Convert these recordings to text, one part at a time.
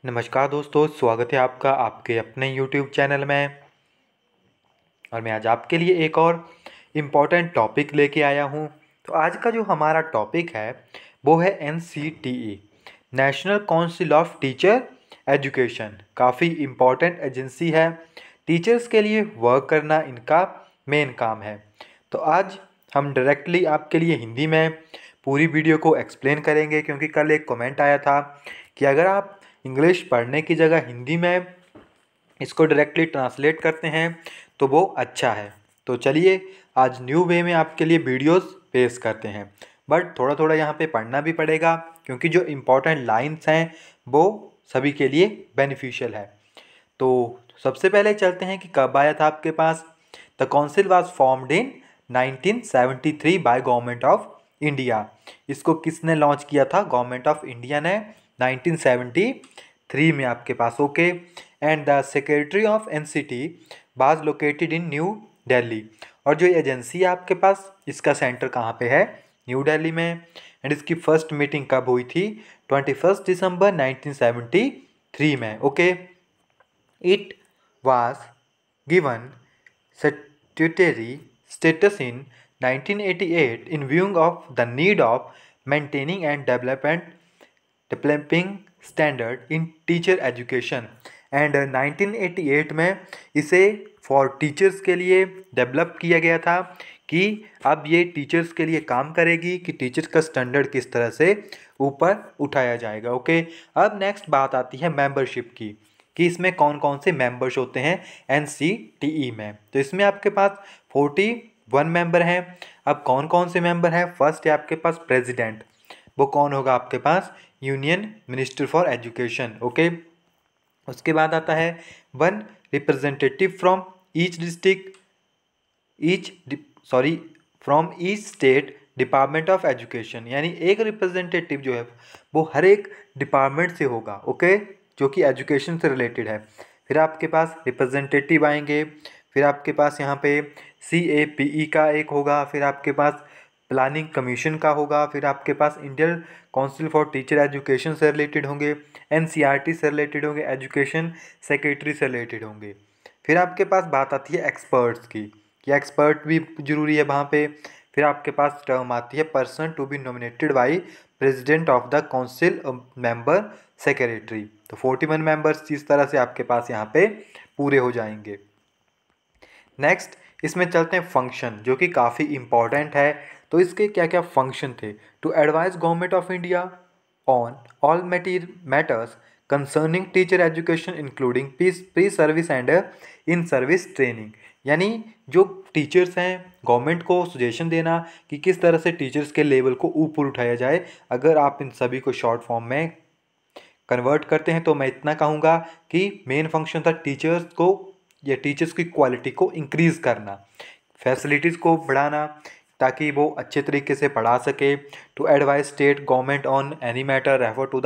नमस्कार दोस्तों, स्वागत है आपका आपके अपने YouTube चैनल में। और मैं आज आपके लिए एक और इम्पॉर्टेंट टॉपिक लेके आया हूँ। तो आज का जो हमारा टॉपिक है वो है NCTE, national council of teacher education. काफ़ी इम्पॉर्टेंट एजेंसी है, टीचर्स के लिए वर्क करना इनका मेन काम है। तो आज हम डायरेक्टली आपके लिए हिंदी में पूरी वीडियो को एक्सप्लेन करेंगे, क्योंकि कल एक कमेंट आया था कि अगर आप इंग्लिश पढ़ने की जगह हिंदी में इसको डायरेक्टली ट्रांसलेट करते हैं तो वो अच्छा है। तो चलिए आज न्यू वे में आपके लिए वीडियोस पेश करते हैं, बट थोड़ा थोड़ा यहाँ पे पढ़ना भी पड़ेगा, क्योंकि जो इम्पोर्टेंट लाइंस हैं वो सभी के लिए बेनिफिशियल है। तो सबसे पहले चलते हैं कि कब आया था आपके पास। The council was formed in 1973 by government of India. इसको किसने लॉन्च किया था? गवर्नमेंट ऑफ इंडिया ने 1973 में आपके पास। Okay. And the secretary of NCT was located in New Delhi. और जो एजेंसी है आपके पास, इसका सेंटर कहाँ पे है? न्यू दिल्ली में। एंड इसकी फर्स्ट मीटिंग कब हुई थी? 21 दिसंबर 1973 में। Okay. It was given statutory status in 1988 in view of the need of maintaining and developing standard in teacher education, and 1988 में इसे फॉर टीचर्स के लिए डेवलप किया गया था कि अब ये टीचर्स के लिए काम करेगी कि टीचर्स का स्टैंडर्ड किस तरह से ऊपर उठाया जाएगा। ओके। अब नेक्स्ट बात आती है मेंबरशिप की, कि इसमें कौन कौन से मेंबर्स होते हैं NCTE में। तो इसमें आपके पास 41 मेंबर हैं। अब कौन कौन से मेंबर हैं? फर्स्ट है आपके पास प्रेसिडेंट। वो कौन होगा आपके पास? Union minister for education. Okay. उसके बाद आता है one representative from each district from each state department of education, यानी एक रिप्रेजेंटेटिव जो है वो हर एक डिपार्टमेंट से होगा। ओके, जो कि एजुकेशन से रिलेटेड है। फिर आपके पास रिप्रेजेंटेटिव आएंगे, फिर आपके पास यहाँ पे CAPE का एक होगा, फिर आपके पास प्लानिंग कमीशन का होगा, फिर आपके पास Indian council for teacher education से रिलेटेड होंगे, NCERT से रिलेटेड होंगे, एजुकेशन सेक्रेटरी से रिलेटेड होंगे। फिर आपके पास बात आती है एक्सपर्ट्स की, कि एक्सपर्ट भी जरूरी है वहाँ पे। फिर आपके पास टर्म आती है person to be nominated by president of the council member secretary. तो 41 मेंबर्स इस तरह से आपके पास यहाँ पे पूरे हो जाएंगे। नेक्स्ट इसमें चलते हैं फंक्शन, जो कि काफ़ी इंपॉर्टेंट है। तो इसके क्या क्या फंक्शन थे? To advise government of India on all matters concerning teacher education including pre service and in service training, यानी जो टीचर्स हैं गवर्नमेंट को सजेशन देना कि किस तरह से टीचर्स के लेवल को ऊपर उठाया जाए। अगर आप इन सभी को शॉर्ट फॉर्म में कन्वर्ट करते हैं तो मैं इतना कहूँगा कि मेन फंक्शन था टीचर्स को या टीचर्स की क्वालिटी को इंक्रीज़ करना, फैसिलिटीज़ को बढ़ाना ताकि वो अच्छे तरीके से पढ़ा सके। To advise state government on any matter refer to the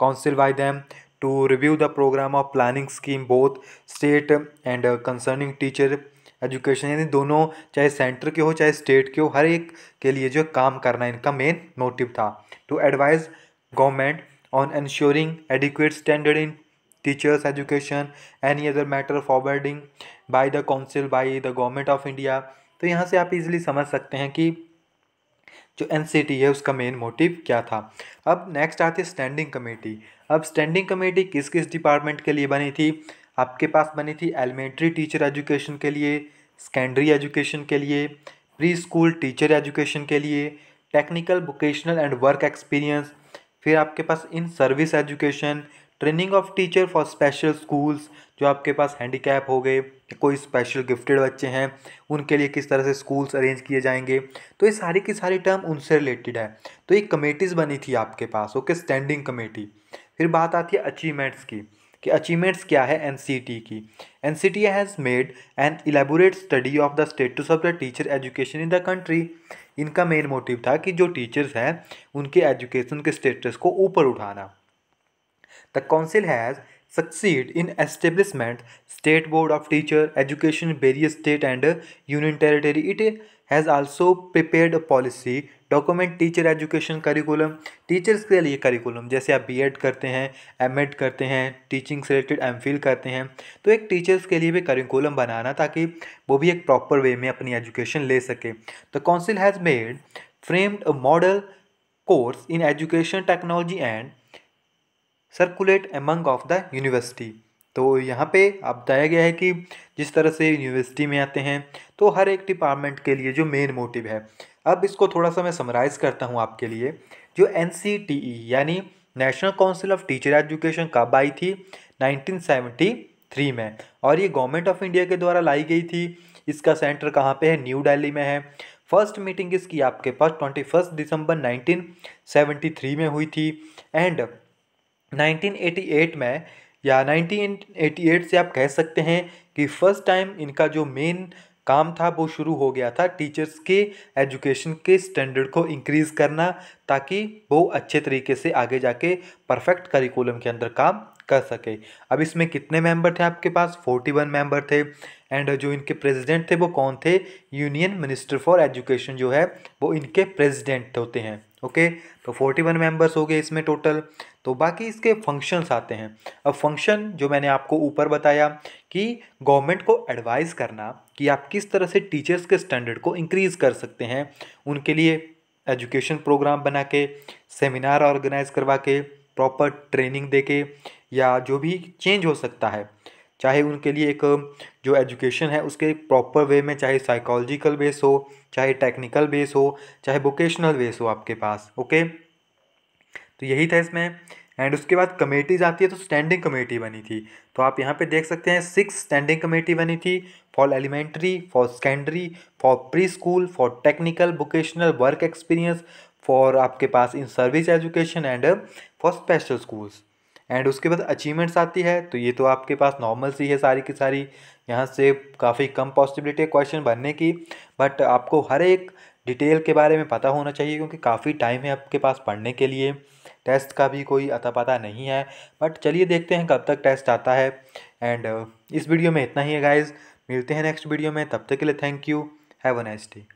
council by them to review the programme of planning scheme both state and concerning teacher education, यानी दोनों चाहे सेंटर के हो चाहे स्टेट के हो, हर एक के लिए जो काम करना इनका मेन मोटिव था। To advise government on ensuring adequate standard in teachers education, any other matter forwarding by the council by the government of India। तो यहाँ से आप इजीली समझ सकते हैं कि जो NCT है उसका मेन मोटिव क्या था। अब नेक्स्ट आती है स्टैंडिंग कमेटी। अब स्टैंडिंग कमेटी किस किस डिपार्टमेंट के लिए बनी थी? आपके पास बनी थी एलिमेंट्री टीचर एजुकेशन के लिए, सेकेंडरी एजुकेशन के लिए, प्री स्कूल टीचर एजुकेशन के लिए, technical vocational and work experience, फिर आपके पास in service education, training of teacher for special schools, जो आपके पास हैंडीकैप हो गए, कोई स्पेशल गिफ्टेड बच्चे हैं, उनके लिए किस तरह से स्कूल्स अरेंज किए जाएंगे। तो ये सारी की सारी टर्म उनसे रिलेटेड है। तो ये कमेटीज़ बनी थी आपके पास। Okay, standing committee. फिर बात आती है अचीवमेंट्स की, कि अचीवमेंट्स क्या है NCT की। NCT has made an elaborate study of the status of the teacher education in the country. इनका मेन मोटिव था कि जो टीचर्स हैं उनके एजुकेशन के स्टेटस को ऊपर उठाना। The council has succeed in establishment state board of teacher education in various state and union territory. It has also prepared a policy document teacher education curriculum. Teachers के लिए curriculum, जैसे आप BEd करते हैं, MEd करते हैं, teaching से related MPhil करते हैं, तो एक टीचर्स के लिए भी करिकुलम बनाना ताकि वो भी एक प्रॉपर वे में अपनी एजुकेशन ले सके। The council has made framed a model course in education technology and circulate among of the university. तो यहाँ पे अब बताया गया है कि जिस तरह से यूनिवर्सिटी में आते हैं तो हर एक डिपार्टमेंट के लिए जो मेन मोटिव है, अब इसको थोड़ा सा मैं समराइज़ करता हूँ आपके लिए। जो NCTE यानी national council of teacher education कब आई थी? 1973 में, और ये गवर्नमेंट ऑफ इंडिया के द्वारा लाई गई थी। इसका सेंटर कहाँ पे है? न्यू दिल्ली में है। फर्स्ट मीटिंग इसकी आपके पास 21 दिसंबर 1973 में हुई थी। एंड 1988 में, या 1988 से आप कह सकते हैं कि फर्स्ट टाइम इनका जो मेन काम था वो शुरू हो गया था टीचर्स के एजुकेशन के स्टैंडर्ड को इंक्रीज़ करना, ताकि वो अच्छे तरीके से आगे जाके परफेक्ट करिकुलम के अंदर काम कर सके। अब इसमें कितने मेंबर थे आपके पास? 41 मेंबर थे। एंड जो इनके प्रेसिडेंट थे वो कौन थे? यूनियन मिनिस्टर फॉर एजुकेशन जो है वो इनके प्रेसिडेंट होते हैं। ओके, तो 41 मेंबर्स हो गए इसमें टोटल। तो बाकी इसके फंक्शंस आते हैं। अब फंक्शन जो मैंने आपको ऊपर बताया कि गवर्नमेंट को एडवाइस करना कि आप किस तरह से टीचर्स के स्टैंडर्ड को इंक्रीज़ कर सकते हैं, उनके लिए एजुकेशन प्रोग्राम बना के, सेमिनार ऑर्गेनाइज करवा के, प्रॉपर ट्रेनिंग दे के, या जो भी चेंज हो सकता है, चाहे उनके लिए एक जो एजुकेशन है उसके प्रॉपर वे में, चाहे साइकोलॉजिकल बेस हो, चाहे टेक्निकल बेस हो, चाहे वोकेशनल बेस हो आपके पास। ओके, तो यही था इसमें। एंड उसके बाद कमेटीज आती है, तो स्टैंडिंग कमेटी बनी थी। तो आप यहाँ पे देख सकते हैं 6 स्टैंडिंग कमेटी बनी थी, for elementary, for secondary, for preschool, for technical vocational work experience, for आपके पास in service education and for special schools. And उसके बाद अचीवमेंट्स आती है, तो ये तो आपके पास नॉर्मल सी है सारी की सारी, यहाँ से काफ़ी कम पॉसिबिलिटी है क्वेश्चन बनने की, बट आपको हर एक डिटेल के बारे में पता होना चाहिए क्योंकि काफ़ी टाइम है आपके पास पढ़ने के लिए। टेस्ट का भी कोई अता पता नहीं है, बट चलिए देखते हैं कब तक टेस्ट आता है। एंड इस वीडियो में इतना ही है गाइज, मिलते हैं नेक्स्ट वीडियो में, तब तक के लिए thank you, have a nice day.